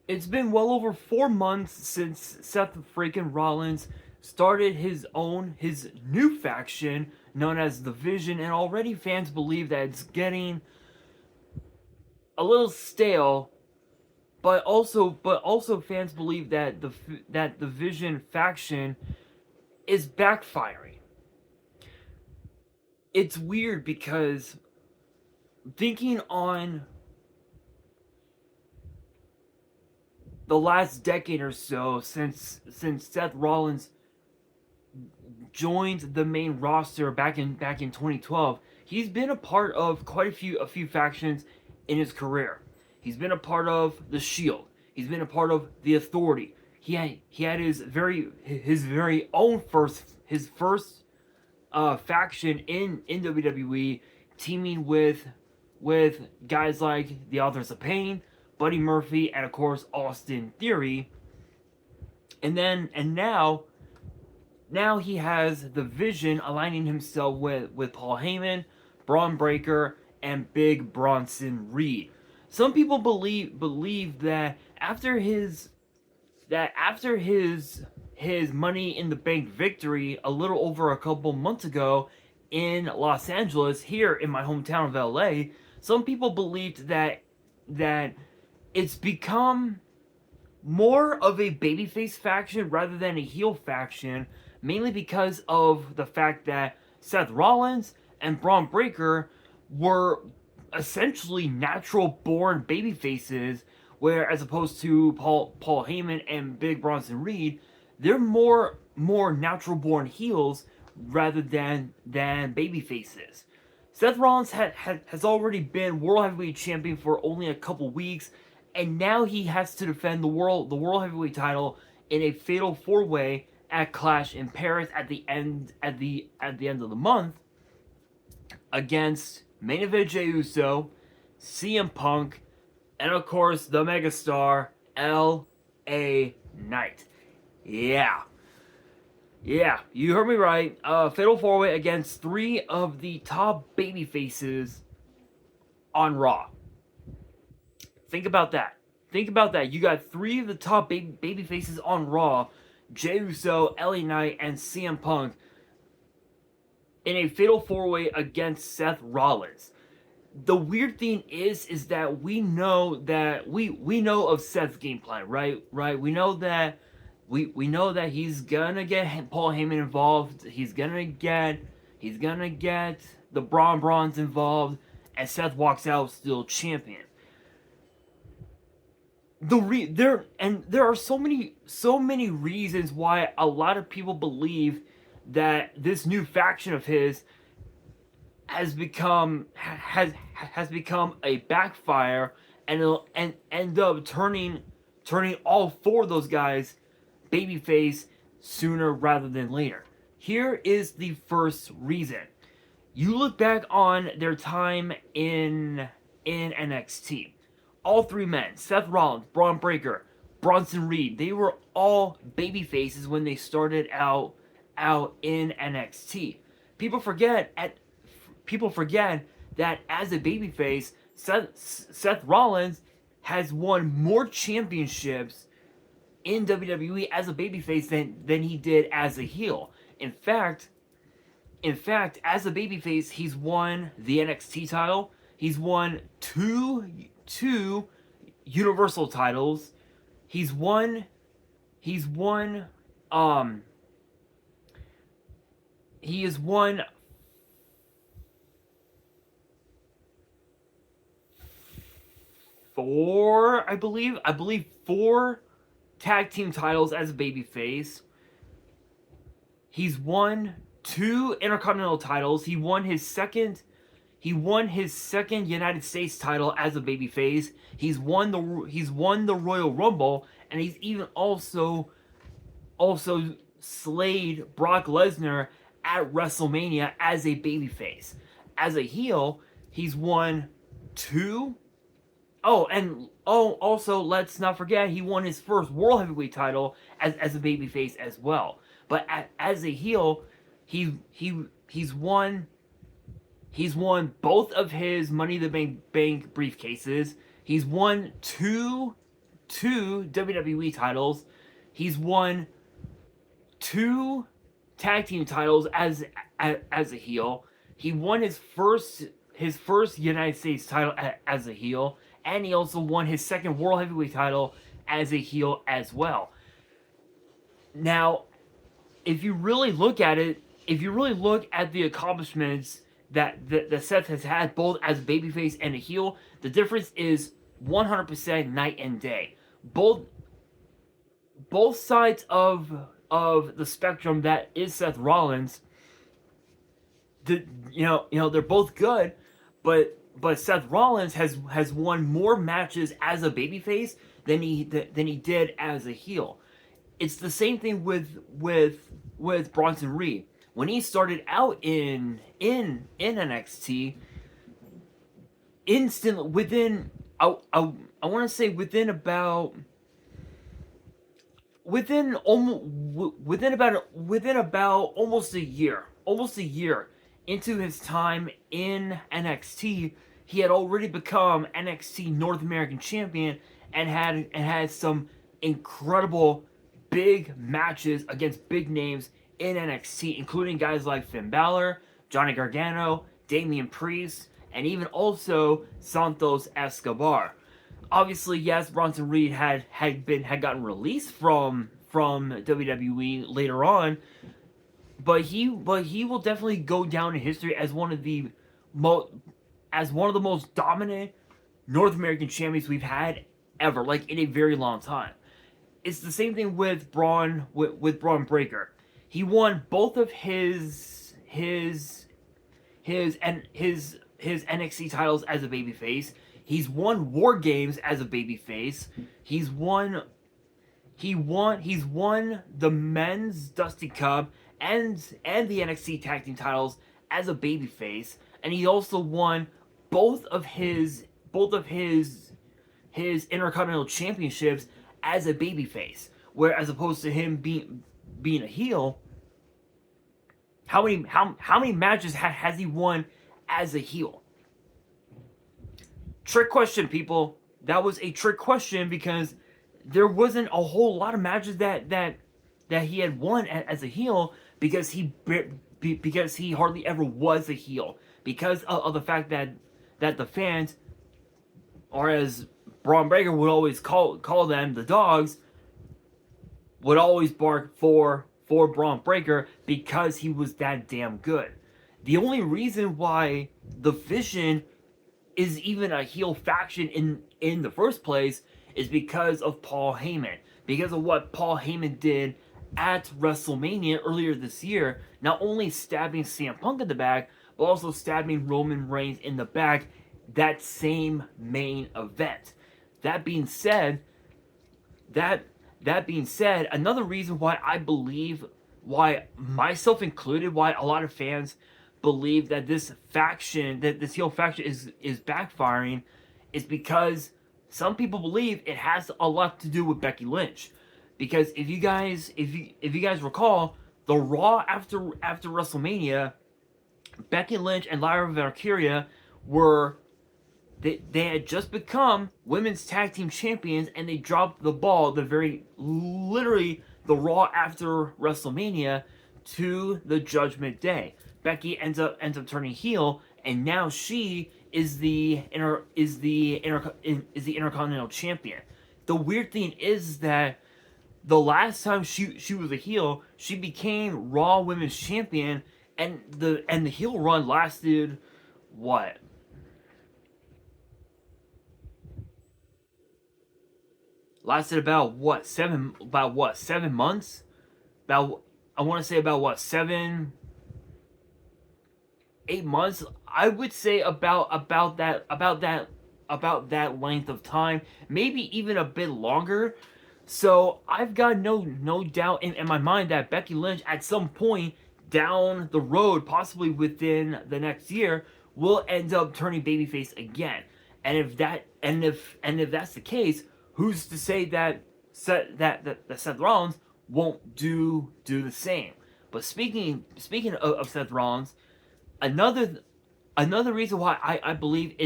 It's been well over 4 months since Seth freaking Rollins started his new faction known as the Vision, and already fans believe that it's getting a little stale. But also fans believe that the Vision faction is backfiring. It's weird because thinking on the last decade or so since Seth Rollins joined the main roster back in 2012, he's been a part of quite a few factions in his career. He's been a part of the Shield. He's been a part of the Authority. He had his very own first faction in WWE, teaming with guys like the Authors of Pain, Buddy Murphy, and of course Austin Theory. And now he has the Vision aligning himself with Paul Heyman, Braun Breaker, and Big Bronson Reed. Some people believe that after his Money in the Bank victory a little over a couple months ago in Los Angeles, here in my hometown of LA, some people believed that it's become more of a babyface faction rather than a heel faction, mainly because of the fact that Seth Rollins and Braun Breaker were essentially natural born babyfaces, where as opposed to Paul Heyman and Big Bronson Reed, they're more natural born heels rather than babyfaces. Seth Rollins has already been World Heavyweight Champion for only a couple weeks, and now he has to defend the World Heavyweight title in a fatal four way at Clash in Paris at the end of the month against main event Jey Uso, CM Punk, and of course the megastar L.A. Knight. Yeah, yeah, you heard me right. Fatal four way against three of the top baby faces on Raw. Think about that. Think about that. You got three of the top baby faces on Raw: Jey Uso, LA Knight, and CM Punk in a fatal four way against Seth Rollins. The weird thing is that we know of Seth's game plan, right? Right. We know that he's gonna get Paul Heyman involved. He's gonna get the Brawns involved, and Seth walks out still champion. There are so many reasons why a lot of people believe that this new faction of his has become a backfire, and it'll end up turning all four of those guys babyface sooner rather than later. Here is the first reason. You look back on their time in NXT. All three men, Seth Rollins, Braun Breaker, Bronson Reed, they were all baby faces when they started out in NXT. People forget at people forget that as a babyface, Seth Rollins has won more championships in WWE as a babyface than he did as a heel. In fact, as a babyface, he's won the NXT title. He's won two Universal titles. He's won he's won he has won four, I believe four tag team titles as a babyface. He's won two Intercontinental titles. He won his second United States title as a babyface. He's won the Royal Rumble, and he's even also slayed Brock Lesnar at WrestleMania as a babyface. As a heel, he's won two. Also, let's not forget, he won his first World Heavyweight title as a babyface as well. But as a heel, he's won both of his Money in the Bank briefcases. He's won 2 WWE titles. He's won 2 tag team titles as a heel. He won his first United States title as a heel, and he also won his second World Heavyweight title as a heel as well. Now, if you really look at it, if you really look at the accomplishments that Seth has had both as a babyface and a heel, the difference is 100% night and day. Both sides of the spectrum that is Seth Rollins, they're both good, but Seth Rollins has won more matches as a babyface than he did as a heel. It's the same thing with Bronson Reed. When he started out in NXT, instantly within I want to say within about almost a year into his time in NXT, he had already become NXT North American champion and had some incredible big matches against big names in NXT, including guys like Finn Balor, Johnny Gargano, Damian Priest, and even also Santos Escobar. Obviously, yes, Bronson Reed had gotten released from WWE later on, but he will definitely go down in history as one of the most dominant North American champions we've had ever, like in a very long time. It's the same thing with Braun Breaker. He won both of his NXT titles as a babyface. He's won War Games as a babyface. He's won the men's Dusty Cup and the NXT Tag Team titles as a babyface, and he also won both of his Intercontinental Championships as a babyface, where as opposed to him being a heel. How many matches has he won as a heel? Trick question, people. That was a trick question because there wasn't a whole lot of matches that he had won as a heel because he hardly ever was a heel because of the fact that the fans, or as Braun Breaker would always call them, the dogs, would always bark for Braun Breaker because he was that damn good. The only reason why the Vision is even a heel faction in the first place is because of Paul Heyman. Because of what Paul Heyman did at WrestleMania earlier this year, not only stabbing CM Punk in the back, but also stabbing Roman Reigns in the back that same main event. That being said, another reason why I believe, why myself included, why a lot of fans believe that this heel faction is backfiring, is because some people believe it has a lot to do with Becky Lynch. Because if you guys recall, the Raw after WrestleMania, Becky Lynch and Lyra Valkyria they had just become women's tag team champions, and they dropped the ball literally the Raw after WrestleMania to the Judgment Day. Becky ends up turning heel, and now she is the Intercontinental Champion. The weird thing is that the last time she was a heel, she became Raw Women's Champion, and the heel run lasted what? Lasted about 7 months? I want to say about 8 months. I would say about that length of time, maybe even a bit longer. So I've got no doubt in my mind that Becky Lynch at some point down the road, possibly within the next year, will end up turning babyface again. And if that's the case, who's to say that Seth Rollins won't do the same? But speaking of Seth Rollins, another reason why I believe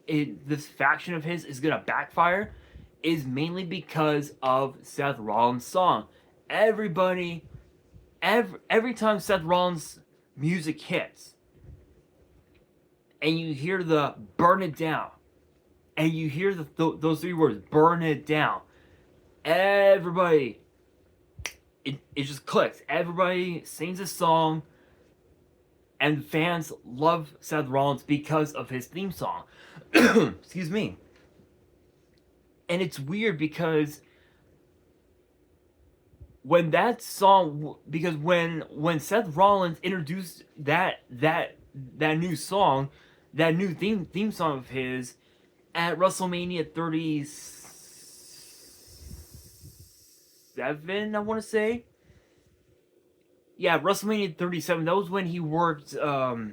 this faction of his is gonna backfire is mainly because of Seth Rollins' song. Everybody, every time Seth Rollins' music hits, and you hear the "burn it down," and you hear those three words, "burn it down," everybody, it just clicks. Everybody sings a song, and fans love Seth Rollins because of his theme song. Excuse me. And it's weird because when that song, because when Seth Rollins introduced that new song, that new theme song of his at WrestleMania 37, I want to say. Yeah, WrestleMania 37. That was when he worked. That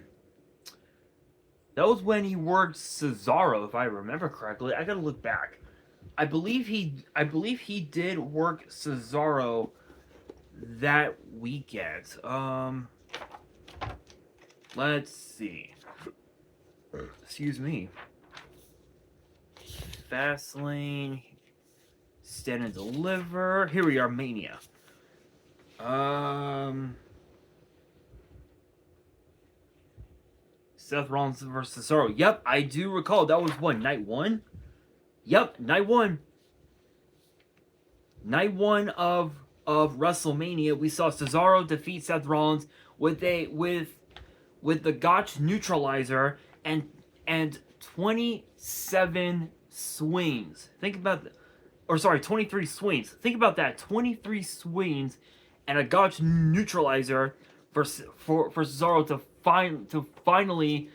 was when he worked Cesaro, if I remember correctly. I gotta look back. I believe he did work Cesaro that weekend. Let's see. Excuse me. Fastlane, Stand and Deliver. Here we are, Mania. Seth Rollins versus Cesaro. Yep, I do recall. That was what, night one? Yep, night one. Night one of WrestleMania. We saw Cesaro defeat Seth Rollins with the Gotch neutralizer and 27 swings. Think about that. Or sorry, 23 swings. Think about that. 23 swings and a Gotch neutralizer for Cesaro to finally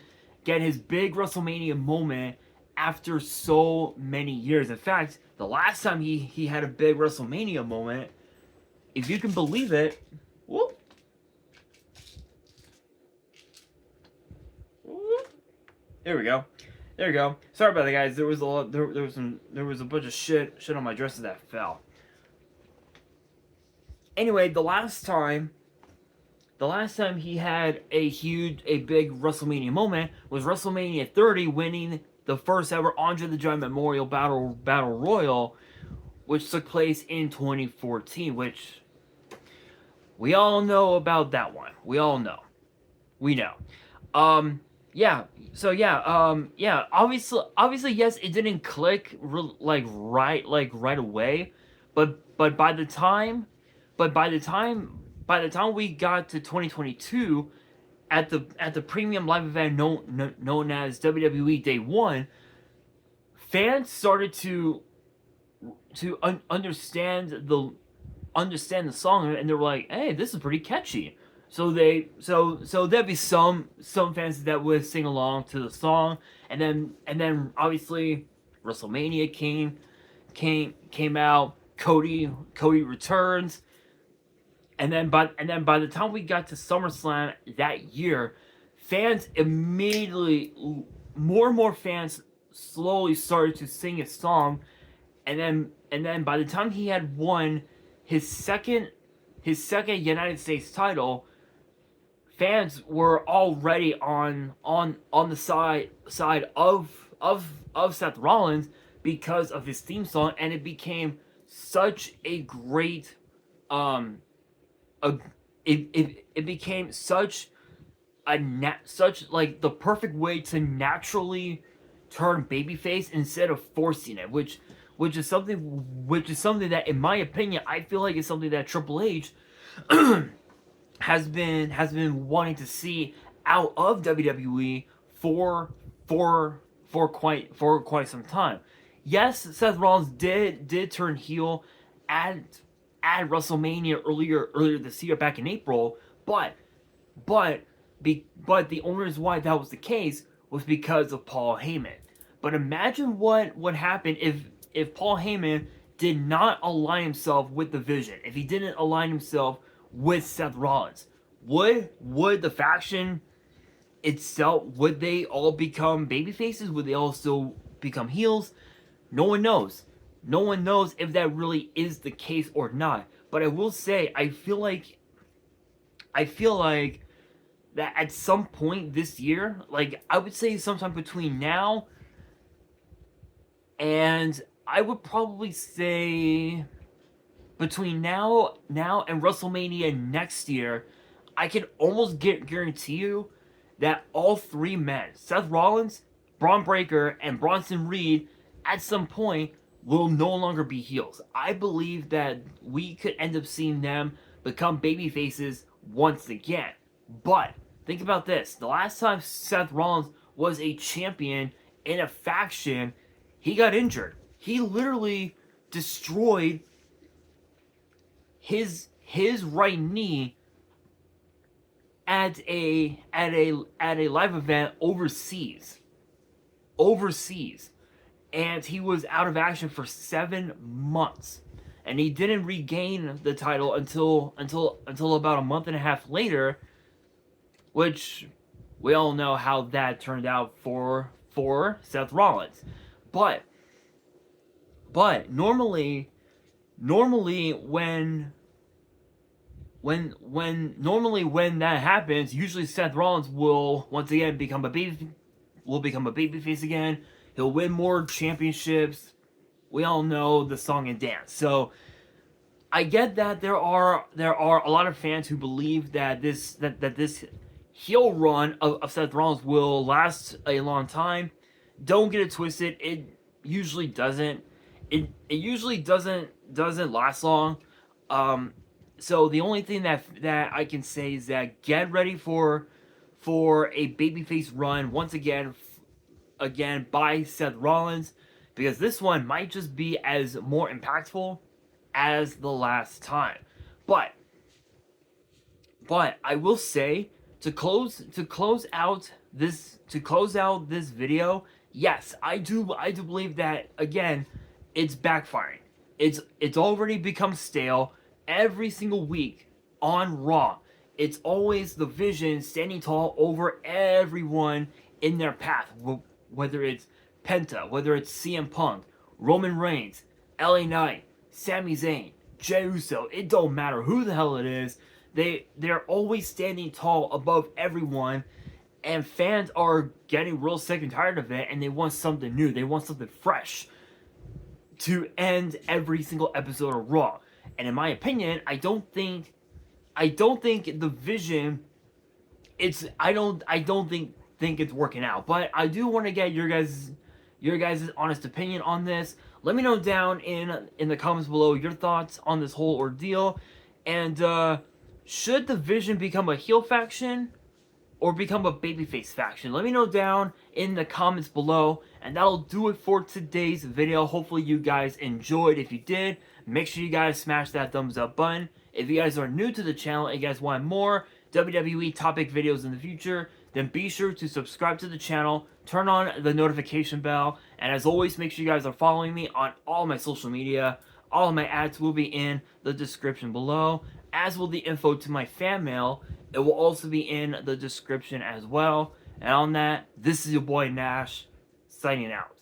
get his big WrestleMania moment after so many years. In fact, the last time he had a big WrestleMania moment, if you can believe it, whoop, whoop, there we go. There you go. Sorry about that, guys. There was a lot. There was a bunch of shit on my dresses that fell. Anyway, the last time he had a big WrestleMania moment was WrestleMania 30, winning the first ever Andre the Giant Memorial Battle Royal, which took place in 2014. Which we all know about that one. We all know. We know. Yeah. So yeah. Obviously, yes, it didn't click right away, but by the time we got to 2022, at the premium live event known as WWE Day One, fans started to understand the song, and they were like, "Hey, this is pretty catchy." So there'd be some fans that would sing along to the song, and then obviously WrestleMania came out. Cody returns, and then by the time we got to SummerSlam that year, fans immediately, more and more fans slowly started to sing his song, and then by the time he had won his second United States title, fans were already on the side of Seth Rollins because of his theme song, and it became such a great it became such like the perfect way to naturally turn babyface instead of forcing it, which is something that, in my opinion, I feel like is something that Triple H has been wanting to see out of WWE for quite some time. Yes, Seth Rollins did turn heel at WrestleMania earlier this year, back in April, but the only reason why that was the case was because of Paul Heyman. But imagine what happened if Paul Heyman did not align himself with the Vision, if he didn't align himself with Seth Rollins. Would the faction itself, would they all become babyfaces? Would they all still become heels? No one knows. No one knows if that really is the case or not. But I will say, I feel like that at some point this year, like I would say sometime between now and I would probably say between now and WrestleMania next year, I can almost guarantee you that all three men, Seth Rollins, Braun Breaker, and Bronson Reed, at some point will no longer be heels. I believe that we could end up seeing them become baby faces once again. But think about this. The last time Seth Rollins was a champion in a faction, he got injured. He literally destroyed his right knee at a live event overseas, and he was out of action for 7 months, and he didn't regain the title until about a month and a half later, which we all know how that turned out for Seth Rollins. But normally when that happens, usually Seth Rollins will once again become a babyface again. He'll win more championships. We all know the song and dance. So I get that there are a lot of fans who believe that this heel run of Seth Rollins will last a long time. Don't get it twisted. It usually doesn't. It usually doesn't last long. So the only thing that I can say is that get ready for a babyface run once again by Seth Rollins, because this one might just be as more impactful as the last time. But I will say to close out this video, yes, I do believe that again it's backfiring. It's already become stale. Every single week on Raw, it's always the Vision standing tall over everyone in their path. Whether it's Penta, whether it's CM Punk, Roman Reigns, LA Knight, Sami Zayn, Jey Uso, it don't matter who the hell it is. They're always standing tall above everyone, and fans are getting real sick and tired of it, and they want something new. They want something fresh to end every single episode of Raw. And in my opinion, I don't think the Vision. I don't think it's working out. But I do want to get your guys' honest opinion on this. Let me know down in the comments below your thoughts on this whole ordeal. And should the Vision become a heel faction or become a babyface faction? Let me know down in the comments below. And that'll do it for today's video. Hopefully you guys enjoyed. If you did, make sure you guys smash that thumbs up button. If you guys are new to the channel and you guys want more WWE topic videos in the future, then be sure to subscribe to the channel, turn on the notification bell, and as always, make sure you guys are following me on all my social media. All of my ads will be in the description below, as will the info to my fan mail. It will also be in the description as well. And on that, this is your boy Nash, signing out.